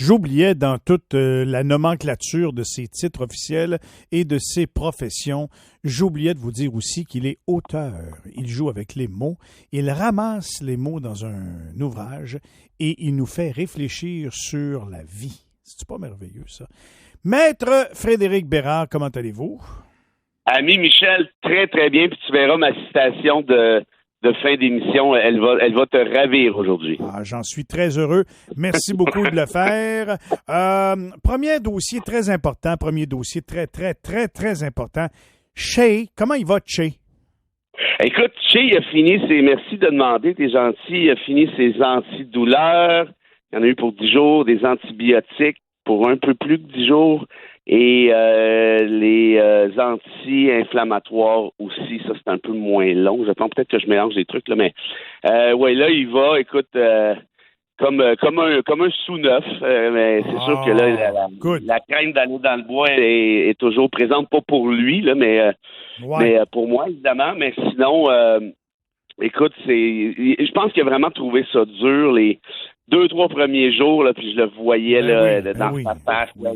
J'oubliais dans toute la nomenclature de ses titres officiels et de ses professions, j'oubliais de vous dire aussi qu'il est auteur. Il joue avec les mots, il ramasse les mots dans un ouvrage et il nous fait réfléchir sur la vie. C'est pas merveilleux, ça? Maître Frédéric Bérard, comment allez-vous? Ami Michel, très très bien, puis tu verras ma citation de fin d'émission, elle va te ravir aujourd'hui. Ah, j'en suis très heureux. Merci beaucoup de le faire. Premier dossier très important, très important. Shea, comment il va, Shea? Écoute, Shea, il a fini merci de demander, t'es gentil, il a fini ses antidouleurs. Il y en a eu pour 10 jours, des antibiotiques pour un peu plus que 10 jours. Et les anti-inflammatoires aussi, ça c'est un peu moins long. Je pense peut-être que je mélange des trucs là, mais ouais, là il va, écoute, comme un sous-neuf, mais c'est sûr que là la crainte d'aller dans le bois est toujours présente, pas pour lui là, mais pour moi évidemment. Mais sinon, écoute, je pense qu'il a vraiment trouvé ça dur les 2-3 premiers jours, là, puis je le voyais dans sa face. Là,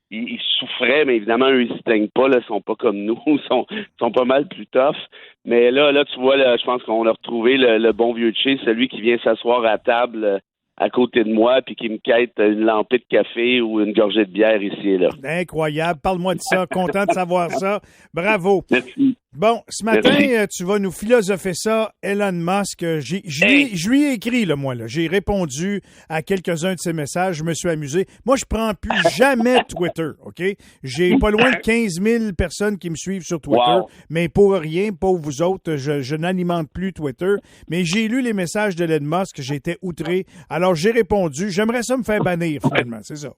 il souffrait, mais évidemment, eux, ils se plaignent pas, là, ils sont pas comme nous, ils sont pas mal plus tough. Mais là, tu vois, là, je pense qu'on a retrouvé le bon vieux Shea, celui qui vient s'asseoir à table à côté de moi, puis qui me quête une lampée de café ou une gorgée de bière ici et là. Incroyable, parle-moi de ça, content de savoir ça. Bravo. Merci. Bon, ce matin, tu vas nous philosopher ça, Elon Musk. Je lui ai écrit, là, moi. Là. J'ai répondu à quelques-uns de ses messages. Je me suis amusé. Moi, je prends plus jamais Twitter, OK? J'ai pas loin de 15 000 personnes qui me suivent sur Twitter, mais pour rien, pour vous autres, je n'alimente plus Twitter. Mais j'ai lu les messages d'Elon Musk, j'étais outré. Alors, j'ai répondu. J'aimerais ça me faire bannir, finalement, c'est ça.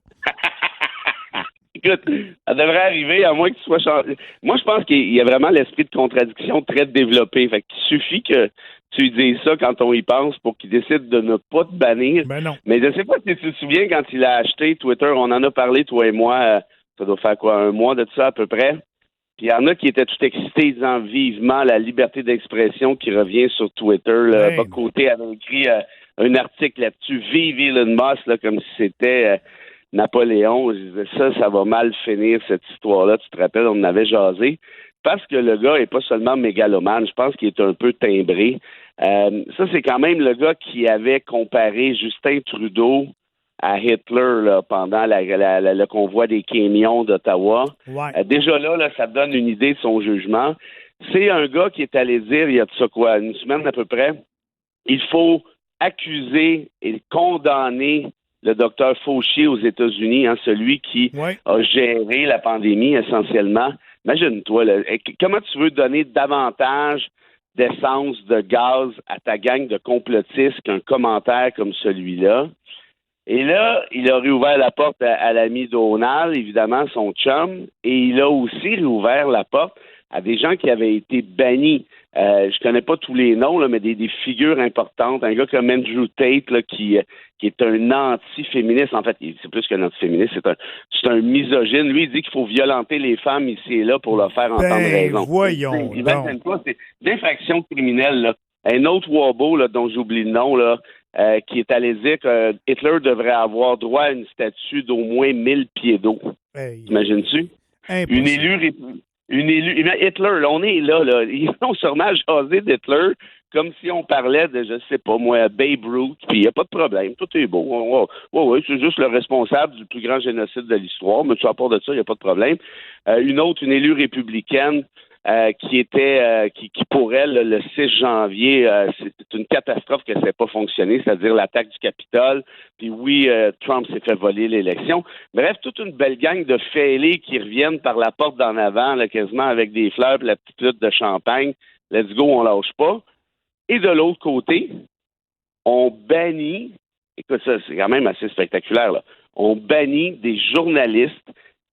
Écoute, ça devrait arriver à moins que tu sois changé. Moi, je pense qu'il y a vraiment l'esprit de contradiction très développé. Fait qu'il suffit que tu lui dises ça quand on y pense pour qu'il décide de ne pas te bannir. Ben non. Mais je sais pas si tu te souviens quand il a acheté Twitter, on en a parlé, toi et moi, ça doit faire quoi, un mois de ça à peu près. Puis il y en a qui étaient tout excités, disant vivement la liberté d'expression qui revient sur Twitter. Là. Bob Côté avait écrit un article là-dessus, Vive Elon Musk, là, comme si c'était... Napoléon, je disais ça va mal finir cette histoire-là. Tu te rappelles, on en avait jasé. Parce que le gars est pas seulement mégalomane, je pense qu'il est un peu timbré. Ça, c'est quand même le gars qui avait comparé Justin Trudeau à Hitler là, pendant le convoi des camions d'Ottawa. Ouais. Déjà là, ça donne une idée de son jugement. C'est un gars qui est allé dire, il y a de ça quoi, une semaine à peu près, il faut accuser et condamner le docteur Fauci aux États-Unis, celui qui a géré la pandémie essentiellement. Imagine-toi, là, comment tu veux donner davantage d'essence, de gaz à ta gang de complotistes qu'un commentaire comme celui-là? Et là, il a réouvert la porte à l'ami Donald, évidemment, son chum, et il a aussi réouvert la porte à des gens qui avaient été bannis. Je connais pas tous les noms, là, mais des figures importantes. Un gars comme Andrew Tate, là, qui est un anti-féministe. En fait, c'est plus qu'un anti-féministe, c'est un misogyne. Lui, il dit qu'il faut violenter les femmes ici et là pour leur faire entendre raison. Voyons. C'est une infraction criminelle, là. Un autre Wabo, là, dont j'oublie le nom, là, qui est allé dire que Hitler devrait avoir droit à une statue d'au moins 1000 pieds d'eau. T'imagines-tu? Une élue. Hitler, là, on est là. Ils ont sûrement jasé d'Hitler comme si on parlait de, je sais pas moi, Babe Ruth, puis il n'y a pas de problème. Tout est beau. Ouais, c'est juste le responsable du plus grand génocide de l'histoire, mais à part de ça, il n'y a pas de problème. Une élue républicaine qui pour elle, le 6 janvier, c'est une catastrophe que ça n'ait pas fonctionné, c'est-à-dire l'attaque du Capitole. Puis oui, Trump s'est fait voler l'élection. Bref, toute une belle gang de fêlés qui reviennent par la porte d'en avant, là, quasiment avec des fleurs et la petite lutte de champagne. Let's go, on lâche pas. Et de l'autre côté, on bannit, écoute ça, c'est quand même assez spectaculaire, là. On bannit des journalistes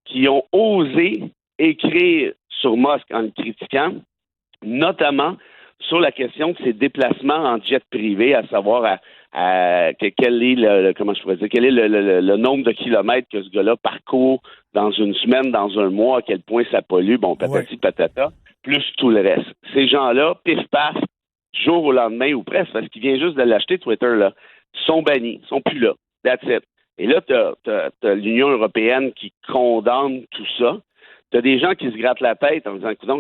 qui ont osé écrire sur Musk en le critiquant, notamment sur la question de ses déplacements en jet privé, à savoir quel est le nombre de kilomètres que ce gars-là parcourt dans une semaine, dans un mois, à quel point ça pollue, patati patata, plus tout le reste. Ces gens-là, pif-paf, jour au lendemain ou presque, parce qu'il vient juste de l'acheter, Twitter, là, sont bannis, sont plus là. That's it. Et là, t'as l'Union européenne qui condamne tout ça. T'as des gens qui se grattent la tête en disant, écoute,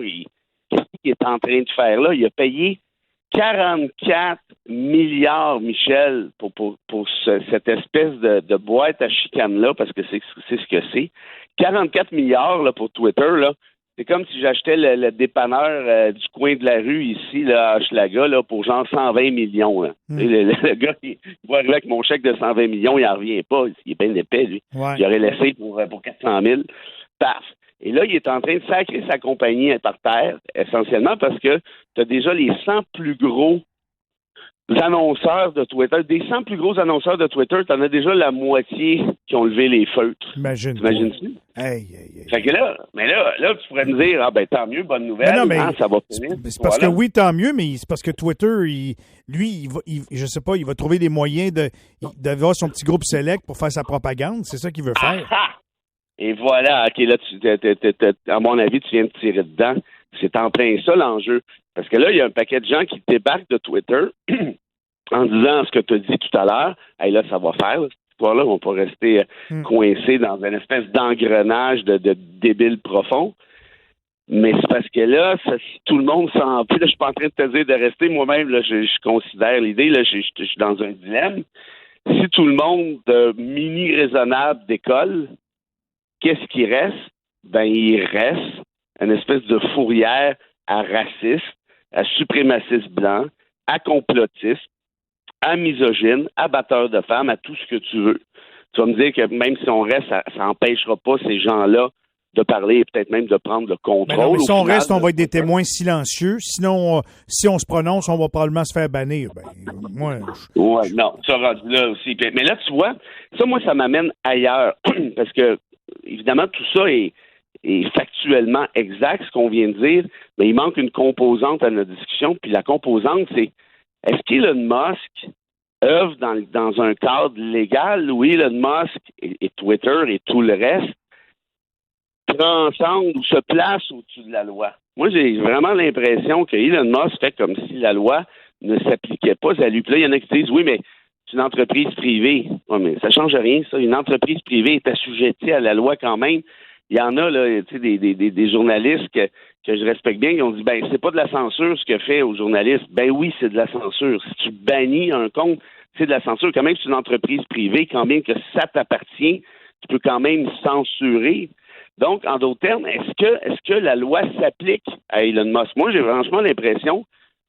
qu'est-ce qu'il est en train de faire là? Il a payé 44 milliards, Michel, pour cette espèce de boîte à chicane-là, parce que c'est ce que c'est. 44 milliards là, pour Twitter, là. C'est comme si j'achetais le dépanneur du coin de la rue ici, là, à Hochelaga, là, pour genre 120 millions. Là. Le gars, il va arriver avec mon chèque de 120 millions, il n'en revient pas. Il est bien épais, lui. Ouais. Il aurait laissé pour 400 000. Paf! Et là, il est en train de sacrer sa compagnie par terre, essentiellement parce que tu as déjà les 100 plus gros annonceurs de Twitter. Des 100 plus gros annonceurs de Twitter, tu en as déjà la moitié qui ont levé les feutres. T'imagines-tu? Hey. Fait que là, tu pourrais me dire, tant mieux, bonne nouvelle, ça va finir. C'est parce que oui, tant mieux, mais c'est parce que Twitter, je sais pas, il va trouver des moyens d'avoir son petit groupe select pour faire sa propagande. C'est ça qu'il veut faire. Et voilà, OK, là, à mon avis, tu viens de tirer dedans. C'est en plein ça, l'enjeu. Parce que là, il y a un paquet de gens qui débarquent de Twitter en disant ce que tu as dit tout à l'heure. Hey, là, ça va faire. Cette histoire-là, on peut rester coincé dans une espèce d'engrenage de débile profond. Mais c'est parce que là, si tout le monde s'en... Puis là, je suis pas en train de te dire de rester. Moi-même, là, je considère l'idée, là, je suis dans un dilemme. Si tout le monde mini-raisonnable décolle, qu'est-ce qui reste? Il reste une espèce de fourrière à racistes, à suprémacistes blancs, à complotistes, à misogynes, à batteurs de femmes, à tout ce que tu veux. Tu vas me dire que même si on reste, ça n'empêchera pas ces gens-là de parler et peut-être même de prendre le contrôle. Non, mais si on reste, on va être des témoins silencieux. Sinon, si on se prononce, on va probablement se faire bannir. Oui, non, ça rendu là aussi. Mais là, tu vois, ça, moi, ça m'amène ailleurs. Parce que, évidemment, tout ça est factuellement exact, ce qu'on vient de dire, mais il manque une composante à notre discussion. Puis la composante, c'est est-ce qu'Elon Musk œuvre dans un cadre légal où Elon Musk et Twitter et tout le reste transcendent ou se placent au-dessus de la loi? Moi, j'ai vraiment l'impression que Elon Musk fait comme si la loi ne s'appliquait pas à lui. Puis là, il y en a qui disent, oui, mais c'est une entreprise privée. Oui, mais ça ne change rien, ça. Une entreprise privée est assujettie à la loi quand même. Il y en a, là, tu sais, des journalistes que je respecte bien, qui ont dit, c'est pas de la censure ce que fait aux journalistes. Oui, c'est de la censure. Si tu bannis un compte, c'est de la censure. Quand même, c'est une entreprise privée, quand bien que ça t'appartient, tu peux quand même censurer. Donc, en d'autres termes, est-ce que la loi s'applique à Elon Musk? Moi, j'ai franchement l'impression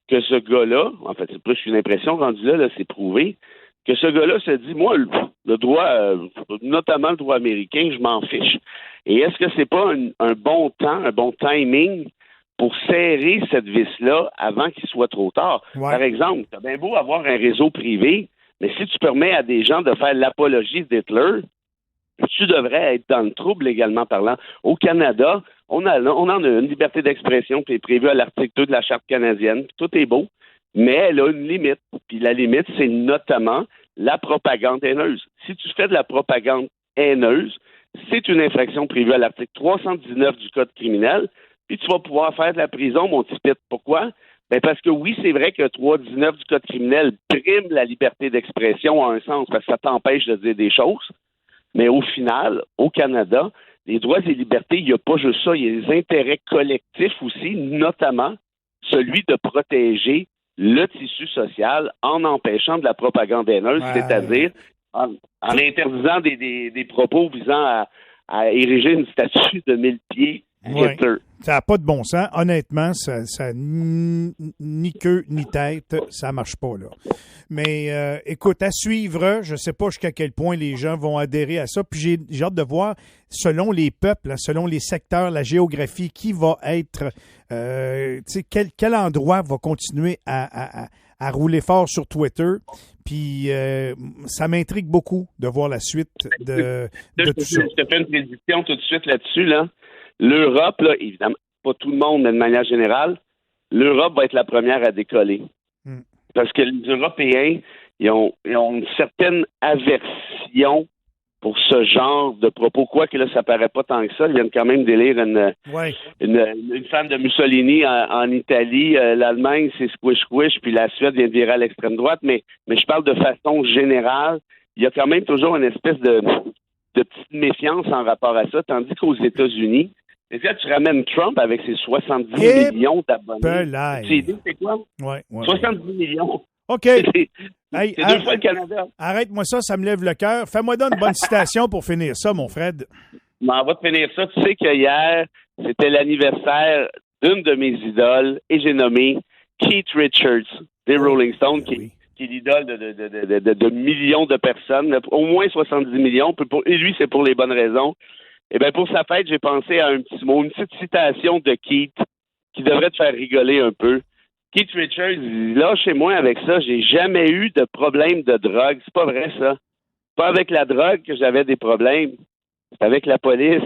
que ce gars-là, en fait, c'est plus une impression rendue là, c'est prouvé, que ce gars-là se dit, moi, le droit, notamment le droit américain, je m'en fiche. Et est-ce que c'est pas un bon temps, un bon timing pour serrer cette vis-là avant qu'il soit trop tard? Ouais. Par exemple, t'as bien beau avoir un réseau privé, mais si tu permets à des gens de faire l'apologie d'Hitler, tu devrais être dans le trouble légalement parlant. Au Canada, on en a une liberté d'expression qui est prévue à l'article 2 de la Charte canadienne, puis tout est beau, mais elle a une limite. Puis la limite, c'est notamment la propagande haineuse. Si tu fais de la propagande haineuse, c'est une infraction prévue à l'article 319 du Code criminel, puis tu vas pouvoir faire de la prison, mon petit pit. Pourquoi? Parce que oui, c'est vrai que le 319 du Code criminel prime la liberté d'expression en un sens, parce que ça t'empêche de dire des choses. Mais au final, au Canada, les droits et libertés, il n'y a pas juste ça, il y a des intérêts collectifs aussi, notamment celui de protéger le tissu social en empêchant de la propagande haineuse, c'est-à-dire en interdisant des propos visant à ériger une statue de 1000 pieds. Ouais. Ça n'a pas de bon sens. Honnêtement, ça ni queue ni tête, ça marche pas, là. Mais écoute, à suivre, je sais pas jusqu'à quel point les gens vont adhérer à ça. Puis j'ai hâte de voir, selon les peuples, selon les secteurs, la géographie, qui va être, quel endroit va continuer à rouler fort sur Twitter. Puis ça m'intrigue beaucoup de voir la suite de tout ça. Je te fais une prédiction tout de suite là-dessus, là. L'Europe, là, évidemment, pas tout le monde, mais de manière générale, l'Europe va être la première à décoller. Parce que les Européens, ils ont une certaine aversion pour ce genre de propos. Quoique là, ça paraît pas tant que ça. Ils viennent quand même d'élire une fan de Mussolini en Italie. L'Allemagne, c'est squish-squish, puis la Suède vient de virer à l'extrême droite. Mais je parle de façon générale. il y a quand même toujours une espèce de petite méfiance en rapport à ça, tandis qu'aux États-Unis, là, tu ramènes Trump avec ses 70 millions d'abonnés. Tu sais, c'est quoi? Ouais. 70 millions. OK. C'est 2 fois le Canada. Arrête-moi ça me lève le cœur. Fais-moi donc une bonne citation pour finir ça, mon Fred. On va te finir ça. Tu sais qu'hier, c'était l'anniversaire d'une de mes idoles, et j'ai nommé Keith Richards, des Rolling Stones, qui est l'idole de millions de personnes, au moins 70 millions, et lui, c'est pour les bonnes raisons. Eh bien, pour sa fête, j'ai pensé à un petit mot, une petite citation de Keith qui devrait te faire rigoler un peu. Keith Richards, là, chez moi, avec ça, j'ai jamais eu de problème de drogue. C'est pas vrai, ça. Pas avec la drogue que j'avais des problèmes. C'est avec la police.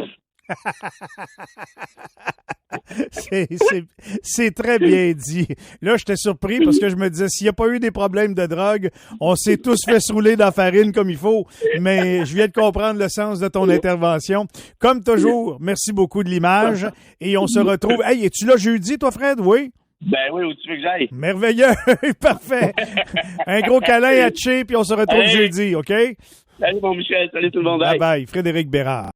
C'est très bien dit. Là, j'étais surpris parce que je me disais, s'il n'y a pas eu des problèmes de drogue, on s'est tous fait se rouler dans la farine comme il faut. Mais je viens de comprendre le sens de ton intervention. Comme toujours, merci beaucoup de l'image. Et on se retrouve. Hey, es-tu là jeudi, toi, Fred? Oui? Ben oui, où tu veux que j'aille? Merveilleux! Parfait! Un gros câlin à Tché, puis on se retrouve jeudi, OK? Salut, mon Michel. Salut tout le monde. Bye-bye. Frédéric Bérard.